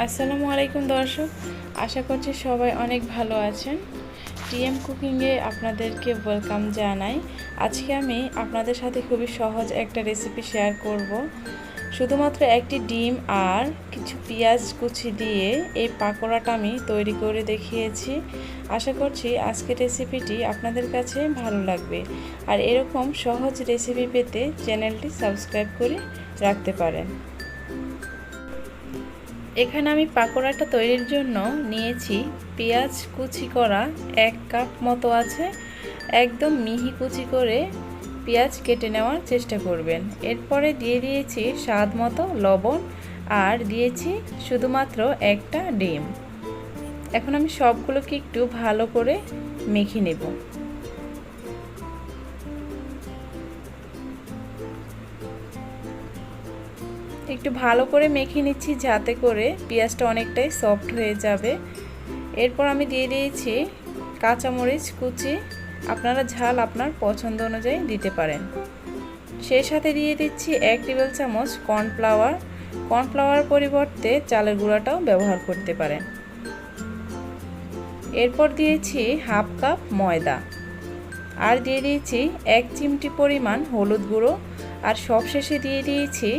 আসসালামু আলাইকুম দর্শক, আশা করছি সবাই অনেক ভালো আছেন। টিএম কুকিংয়ে আপনাদেরকে ওয়েলকাম জানাই। আজকে আমি আপনাদের সাথে খুবই সহজ একটা রেসিপি শেয়ার করব। শুধুমাত্র একটি ডিম আর কিছু পেঁয়াজ কুচি দিয়ে এই পাকোড়াটা আমি তৈরি করে দেখিয়েছি। আশা করছি আজকের রেসিপিটি আপনাদের কাছে ভালো লাগবে। আর এরকম সহজ রেসিপি পেতে চ্যানেলটি সাবস্ক্রাইব করে রাখতে পারেন। এখানে আমি পাকোড়াটা তৈরির জন্য নিয়েছি পেঁয়াজ কুচি করা 1 কাপ মতো আছে। একদম মিহি কুচি করে পেঁয়াজ কেটে নেওয়ার চেষ্টা করবেন। এরপরে দিয়ে দিয়েছি স্বাদ মতো লবণ আর দিয়েছি শুধুমাত্র একটা ডিম। এখন আমি সবগুলোকে একটু ভালো করে মেখে নেব। একটু ভালো করে মেখে নিচ্ছি যাতে করে পেঁয়াজটা অনেকটাই সফট হয়ে যাবে। এরপর আমি দিয়ে দিয়েছি কাঁচামরিচ কুচি, আপনারা ঝাল আপনার পছন্দ অনুযায়ী দিতে পারেন। সেই সাথে দিয়ে দিচ্ছি 1 টেবিল চামচ কর্নফ্লাওয়ার পরিবর্তে চালের গুঁড়াটাও ব্যবহার করতে পারেন। এরপর দিয়েছি হাফ কাপ ময়দা আর দিয়ে দিয়েছি 1 চিমটি পরিমাণ হলুদ গুঁড়ো আর সবশেষে দিয়ে দিয়েছি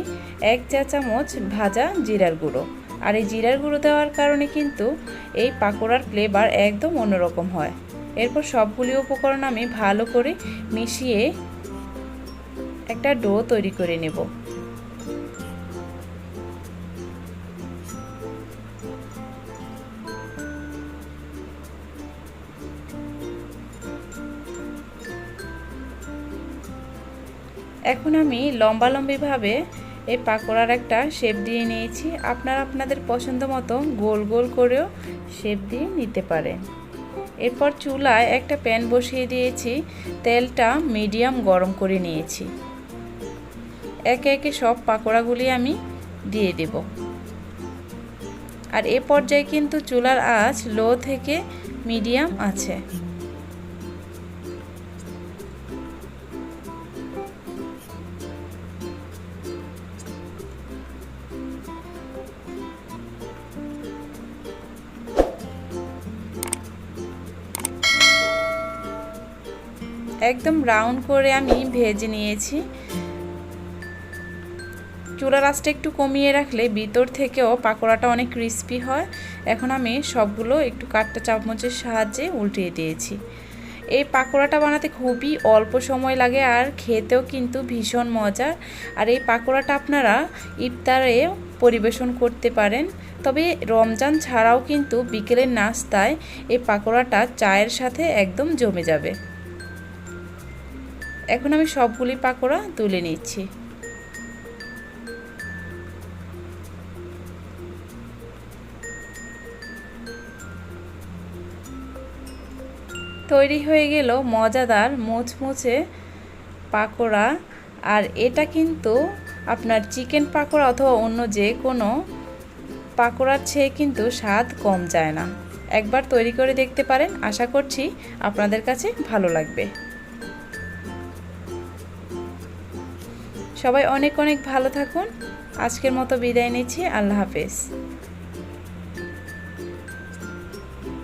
1 চা চামচ ভাজা জিরার গুঁড়ো। আর এই জিরার গুঁড়ো দেওয়ার কারণে কিন্তু এই পাকোড়ার ফ্লেভার একদম অন্যরকম হয়। এরপর সবগুলি উপকরণ আমি ভালো করে মিশিয়ে একটা ডো তৈরি করে নেব। এখন আমি লম্বালম্বিভাবে এই পাকোড়ার একটা শেপ দিয়ে নিয়েছি। আপনারা আপনাদের পছন্দ মতো গোল গোল করেও শেপ দিয়ে নিতে পারেন। এরপর চুলায় একটা প্যান বসিয়ে দিয়েছি, তেলটা মিডিয়াম গরম করে নিয়েছি। একে একে সব পাকোড়াগুলি আমি দিয়ে দেব। আর এ পর্যায়ে কিন্তু চুলার আঁচ লো থেকে মিডিয়াম আছে। একদম ব্রাউন করে আমি ভেজে নিয়েছি। চুলার আঁচটা একটু কমিয়ে রাখলে ভিতর থেকেও পাকোড়াটা অনেক ক্রিস্পি হয়। এখন আমি সবগুলো একটু কাঁটা চামচের সাহায্যে উল্টিয়ে দিয়েছি। এই পাকোড়াটা বানাতে খুবই অল্প সময় লাগে আর খেতেও কিন্তু ভীষণ মজার। আর এই পাকোড়াটা আপনারা ইফতারে পরিবেশন করতে পারেন। তবে রমজান ছাড়াও কিন্তু বিকেলের নাস্তায় এই পাকোড়াটা চায়ের সাথে একদম জমে যাবে। এখন আমি সবগুলি পাকোড়া তুলে নিচ্ছি। তৈরি হয়ে গেল মজাদার মুচমুচে পাকোড়া। আর এটা কিন্তু আপনার চিকেন পাকোড়া অথবা অন্য যে কোনো পাকোড়ার চেয়ে কিন্তু স্বাদ কম যায় না। একবার তৈরি করে দেখতে পারেন, আশা করছি আপনাদের কাছে ভালো লাগবে। সবাই অনেক অনেক ভালো থাকুন। আজকের মতো বিদায় নিচ্ছি। আল্লাহ হাফেজ।